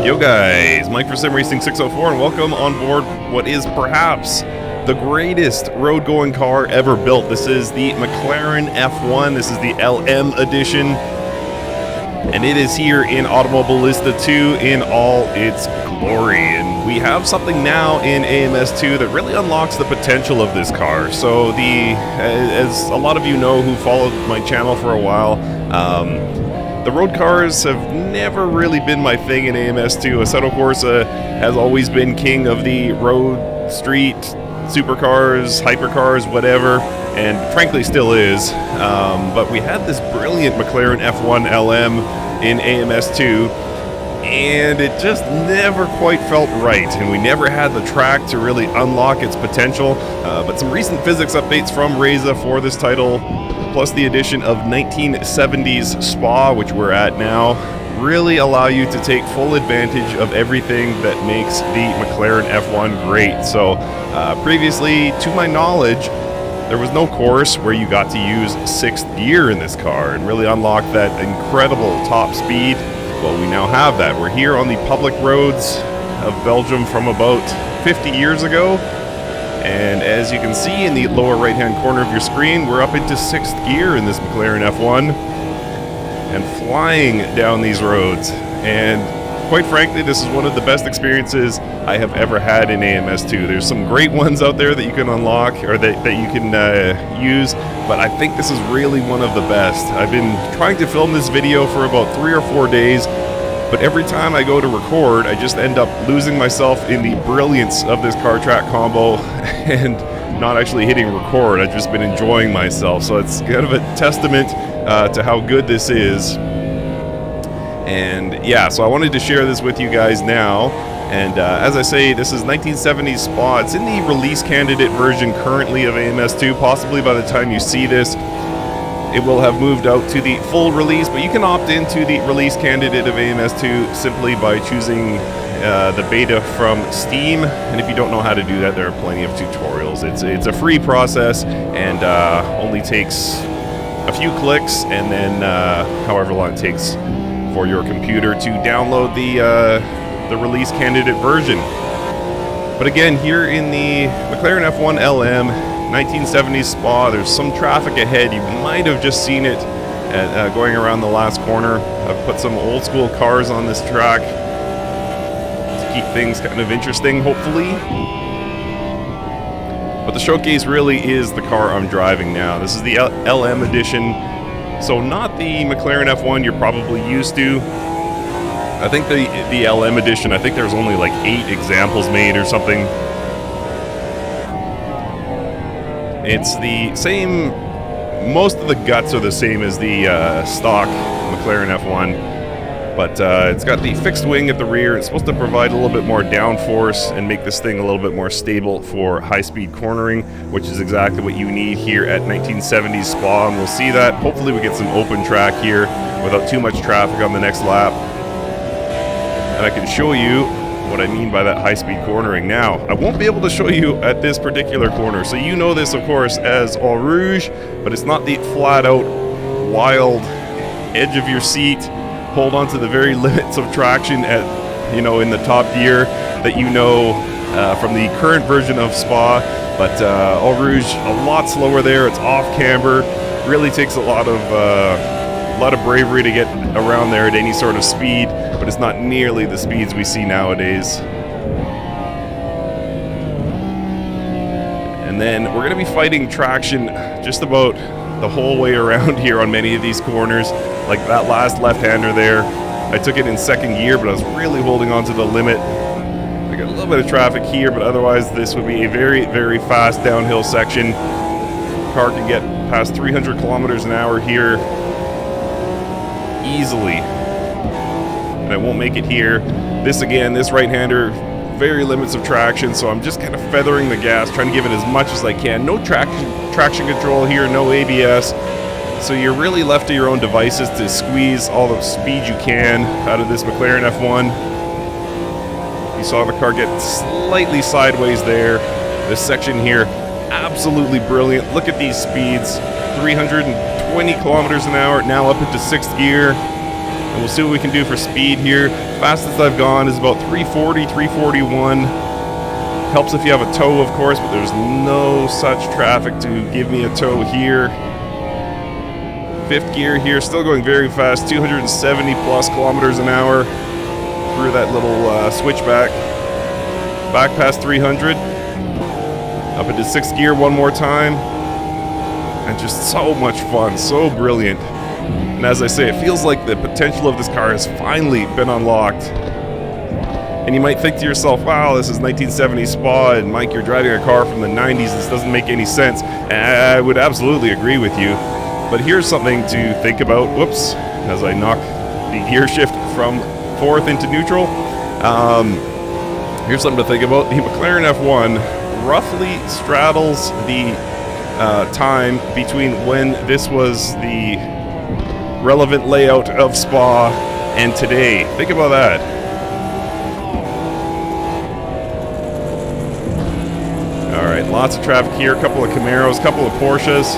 Yo guys, Mike for Sim Racing 604 and welcome on board what is perhaps the greatest road going car ever built. This is the McLaren F1, this is the LM edition, and it is here in Automobilista 2 in all its glory. And we have something now in AMS2 that really unlocks the potential of this car. So as a lot of you know who followed my channel for a while, the road cars have never really been my thing in AMS2. Assetto Corsa has always been king of the road, street, supercars, hypercars, whatever, and frankly still is. But we had this brilliant McLaren F1 LM in AMS2, and it just never quite felt right, and we never had the track to really unlock its potential. But some recent physics updates from Reza for this title, plus the addition of 1970s Spa, which we're at now, really allow you to take full advantage of everything that makes the McLaren F1 great. So previously, to my knowledge, there was no course where you got to use 6th gear in this car and really unlock that incredible top speed. Well, we now have that. We're here on the public roads of Belgium from about 50 years ago. And as you can see in the lower right-hand corner of your screen, we're up into 6th gear in this McLaren F1 and flying down these roads. And quite frankly, this is one of the best experiences I have ever had in AMS2. There's some great ones out there that you can unlock, or that you can use, but I think this is really one of the best. I've been trying to film this video for about 3 or 4 days, but every time I go to record, I just end up losing myself in the brilliance of this car track combo and not actually hitting record. I've just been enjoying myself, so it's kind of a testament to how good this is. And yeah, so I wanted to share this with you guys now. And as I say, this is 1970s Spa. It's in the release candidate version currently of AMS2. Possibly by the time you see this, it will have moved out to the full release, but you can opt into the release candidate of AMS2 simply by choosing the beta from Steam. And if you don't know how to do that, there are plenty of tutorials. It's a free process and only takes a few clicks, and then however long it takes for your computer to download the release candidate version. But again, here in the McLaren F1 LM 1970s Spa, there's some traffic ahead. You might have just seen it going around the last corner. I've put some old school cars on this track to keep things kind of interesting, hopefully. But the showcase really is the car I'm driving now. This is the LM edition. So not the McLaren F1 you're probably used to. I think the LM edition, I think there's only like 8 examples made or something. It's the same, most of the guts are the same as the stock McLaren F1. But it's got the fixed wing at the rear. It's supposed to provide a little bit more downforce and make this thing a little bit more stable for high-speed cornering, which is exactly what you need here at 1970s Spa, and we'll see that. Hopefully we get some open track here without too much traffic on the next lap. And I can show you what I mean by that high-speed cornering. Now, I won't be able to show you at this particular corner. So you know this, of course, as Eau Rouge, but it's not the flat-out, wild, edge of your seat, hold on to the very limits of traction at, you know, in the top gear that you know from the current version of Spa. But Eau Rouge, a lot slower there. It's off camber. Really takes a lot of bravery to get around there at any sort of speed, but it's not nearly the speeds we see nowadays. And then we're going to be fighting traction just about the whole way around here on many of these corners. Like that last left-hander there, I took it in 2nd gear, but I was really holding on to the limit. I got a little bit of traffic here, but otherwise this would be a very, very fast downhill section. The car can get past 300 kilometers an hour here easily, and I won't make it here. This again, this right-hander, very limits of traction, so I'm just kind of feathering the gas, trying to give it as much as I can. No traction control here, no ABS, so you're really left to your own devices to squeeze all the speed you can out of this McLaren F1. You saw the car get slightly sideways there. This section here, absolutely brilliant. Look at these speeds, 320 kilometers an hour, now up into 6th gear. And we'll see what we can do for speed here. Fastest I've gone is about 340, 341. Helps if you have a tow, of course, but there's no such traffic to give me a tow here. Fifth gear here, still going very fast, 270 plus kilometers an hour through that little switchback. Back past 300. Up into sixth gear one more time. And just so much fun, so brilliant. And as I say, it feels like the potential of this car has finally been unlocked. And you might think to yourself, wow, this is 1970 Spa, and Mike, you're driving a car from the 90s. This doesn't make any sense. And I would absolutely agree with you. But here's something to think about. Whoops, as I knock the gear shift from fourth into neutral. Here's something to think about. The McLaren F1 roughly straddles the time between when this was the relevant layout of Spa and today. Think about that. Alright, lots of traffic here. A couple of Camaros, a couple of Porsches.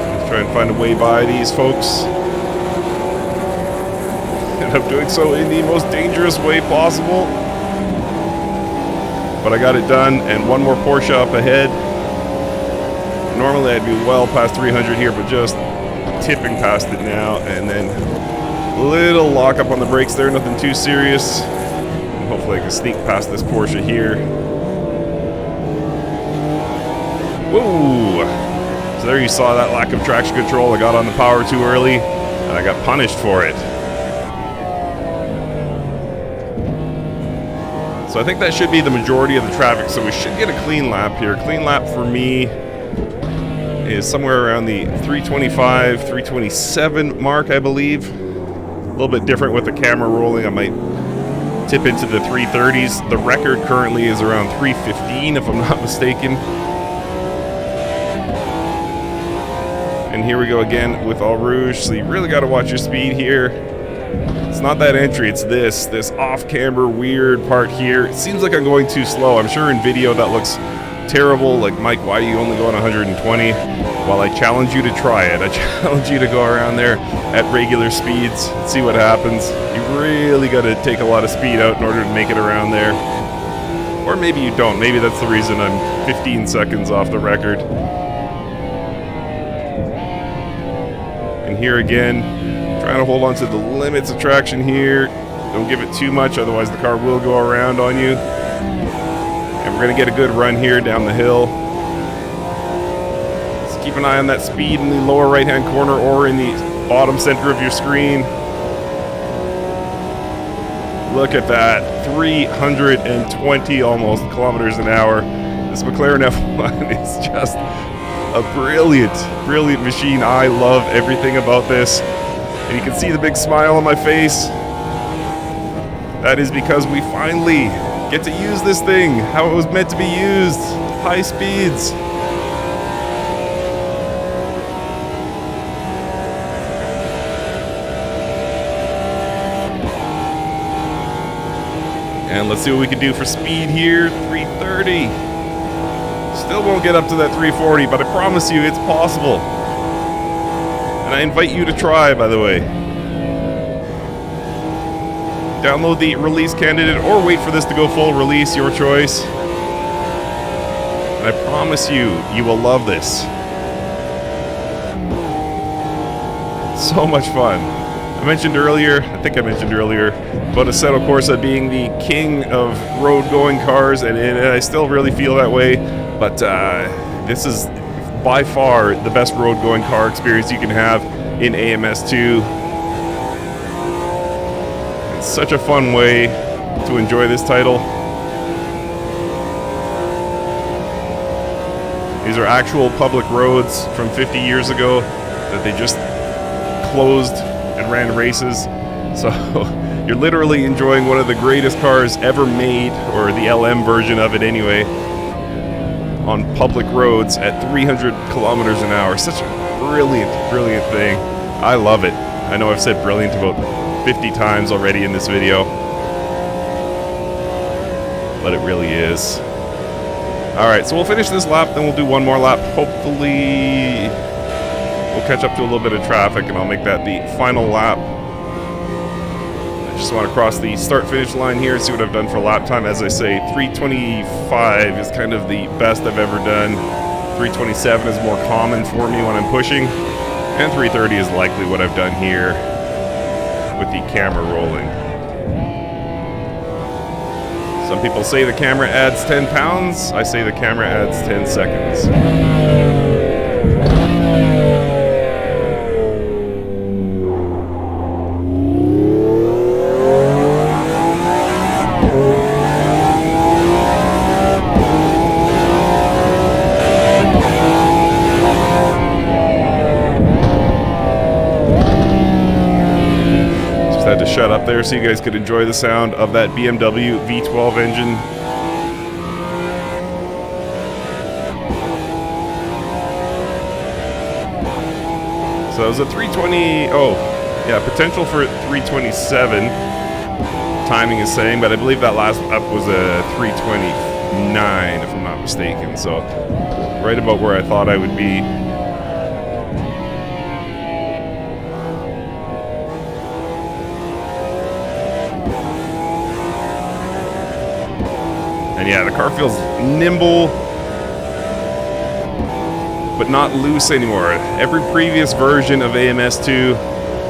Let's try and find a way by these folks. And I'm doing so in the most dangerous way possible. But I got it done, and one more Porsche up ahead. Normally I'd be well past 300 here, but just tipping past it now. And then a little lock up on the brakes there, nothing too serious. And hopefully I can sneak past this Porsche here. Whoa! So there you saw that lack of traction control. I got on the power too early, and I got punished for it. So I think that should be the majority of the traffic, so we should get a clean lap here. Clean lap for me is somewhere around the 325, 327 mark, I believe. A little bit different with the camera rolling. I might tip into the 330s. The record currently is around 315, if I'm not mistaken. And here we go again with All Rouge, so you really got to watch your speed here. It's not that entry, it's this off-camber weird part here. It seems like I'm going too slow. I'm sure in video that looks terrible, like, Mike, why are you only going 120? Well, I challenge you to try it. I challenge you to go around there at regular speeds, see what happens. You really got to take a lot of speed out in order to make it around there. Or maybe you don't. Maybe that's the reason I'm 15 seconds off the record. And here again, trying to hold on to the limits of traction here. Don't give it too much, otherwise the car will go around on you. And we're going to get a good run here down the hill. Just keep an eye on that speed in the lower right-hand corner or in the bottom center of your screen. Look at that, 320 almost kilometers an hour. This McLaren F1 is just a brilliant machine. I love everything about this. And you can see the big smile on my face. That is because we finally get to use this thing how it was meant to be used. High speeds. And let's see what we can do for speed here. 330. Still won't get up to that 340, but I promise you it's possible. And I invite you to try, by the way. Download the release candidate or wait for this to go full release, your choice. And I promise you, you will love this. So much fun. I mentioned earlier, about Assetto Corsa being the king of road-going cars, and I still really feel that way. But this is by far the best road-going car experience you can have in AMS2. It's such a fun way to enjoy this title. These are actual public roads from 50 years ago that they just closed and ran races. So you're literally enjoying one of the greatest cars ever made, or the LM version of it anyway, on public roads at 300 kilometers an hour. Such a brilliant thing. I love it. I know I've said brilliant about 50 times already in this video, but it really is. Alright, so we'll finish this lap, then we'll do one more lap. Hopefully We'll catch up to a little bit of traffic, and I'll make that the final lap. I just want to cross the start-finish line here and see what I've done for lap time. As I say, 3:25 is kind of the best I've ever done. 3:27 is more common for me when I'm pushing, and 3:30 is likely what I've done here with the camera rolling. Some people say the camera adds 10 pounds. I say the camera adds 10 seconds. Had to shut up there so you guys could enjoy the sound of that BMW V12 engine. So it was a 320, oh yeah, potential for 327 timing is saying, but I believe that last up was a 329 if I'm not mistaken, so right about where I thought I would be. And yeah, the car feels nimble, but not loose anymore. Every previous version of AMS2,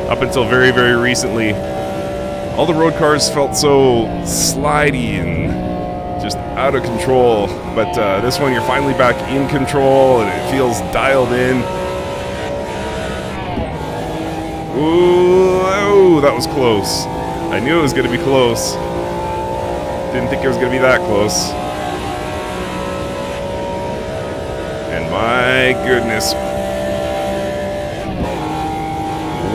up until very, very recently, all the road cars felt so slidey and just out of control. But this one, you're finally back in control, and it feels dialed in. Ooh, that was close. I knew it was going to be close. Didn't think it was going to be that close. And my goodness.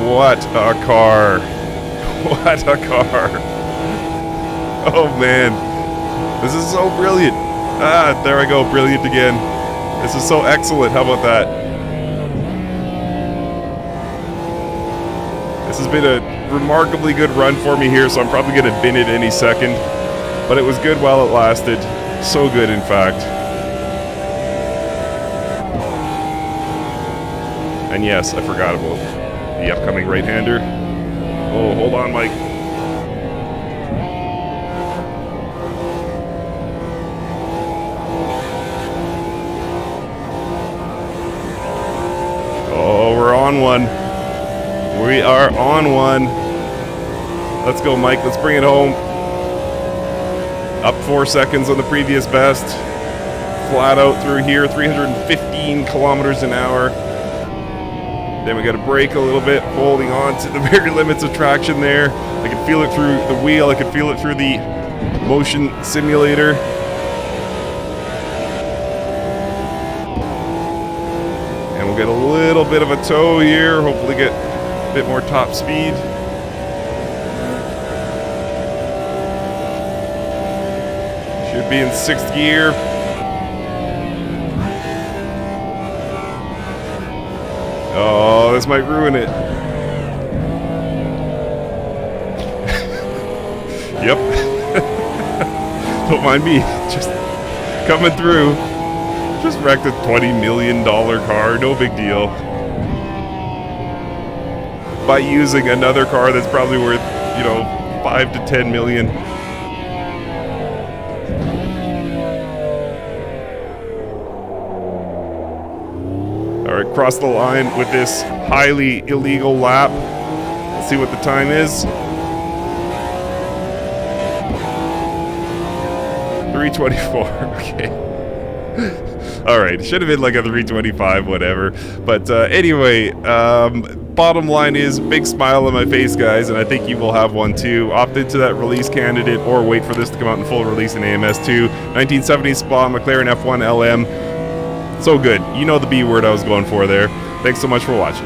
What a car. What a car. Oh man. This is so brilliant. Ah, there I go. Brilliant again. This is so excellent. How about that? This has been a remarkably good run for me here, so I'm probably going to bin it any second. But it was good while it lasted. So good, in fact. And yes, I forgot about the upcoming right-hander. Oh, hold on, Mike. Oh, we're on one. We are on one. Let's go, Mike. Let's bring it home. Up 4 seconds on the previous best. Flat out through here, 315 kilometers an hour. Then we got to brake a little bit, holding on to the very limits of traction there. I can feel it through the wheel. I can feel it through the motion simulator. And we'll get a little bit of a tow here. Hopefully get a bit more top speed. Should be in 6th gear. Oh, this might ruin it. Yep. Don't mind me. Just coming through. Just wrecked a $20 million car. No big deal. By using another car that's probably worth, 5 to 10 million. Alright, cross the line with this highly illegal lap. Let's see what the time is. 3:24, okay. Alright, should have been like a 3:25, whatever. But anyway, bottom line is, big smile on my face, guys, and I think you will have one too. Opt into that release candidate or wait for this to come out in full release in AMS2. 1970 Spa McLaren F1 LM. So good. You know the B word I was going for there. Thanks so much for watching.